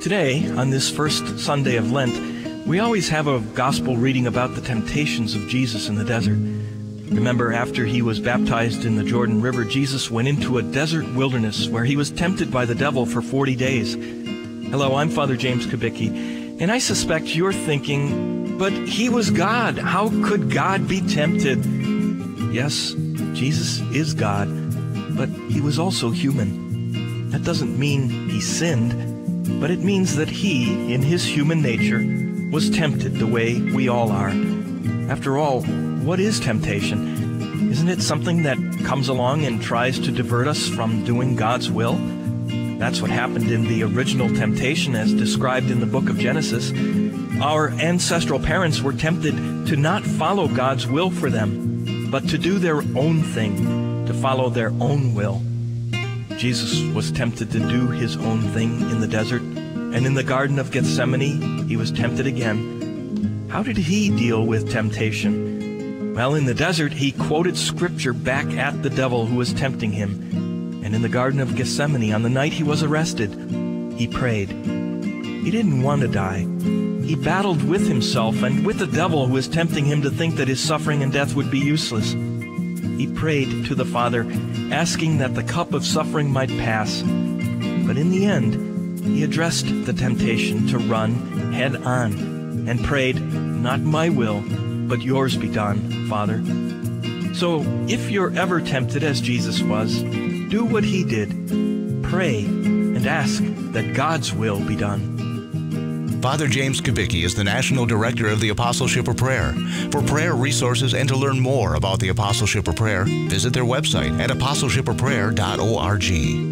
Today, on this first Sunday of Lent, we always have a gospel reading about the temptations of Jesus in the desert. Remember, after he was baptized in the Jordan River, Jesus went into a desert wilderness where he was tempted by the devil for 40 days. Hello, I'm Father James Kubicki, and I suspect you're thinking, but he was God. How could God be tempted? Yes, Jesus is God, but he was also human. That doesn't mean he sinned, but it means that he, in his human nature, was tempted the way we all are. After all, what is temptation? Isn't it something that comes along and tries to divert us from doing God's will? That's what happened in the original temptation as described in the book of Genesis. Our ancestral parents were tempted to not follow God's will for them, but to do their own thing, to follow their own will. Jesus was tempted to do his own thing in the desert, and in the Garden of Gethsemane, he was tempted again. How did he deal with temptation? Well, in the desert, he quoted Scripture back at the devil who was tempting him. And in the Garden of Gethsemane, on the night he was arrested, he prayed. He didn't want to die. He battled with himself and with the devil who was tempting him to think that his suffering and death would be useless. He prayed to the Father, asking that the cup of suffering might pass. But in the end, he addressed the temptation to run head on and prayed, "Not my will, but yours be done, Father." So if you're ever tempted as Jesus was, do what he did. Pray and ask that God's will be done. Father James Kubicki is the National Director of the Apostleship of Prayer. For prayer resources and to learn more about the Apostleship of Prayer, visit their website at apostleshipofprayer.org.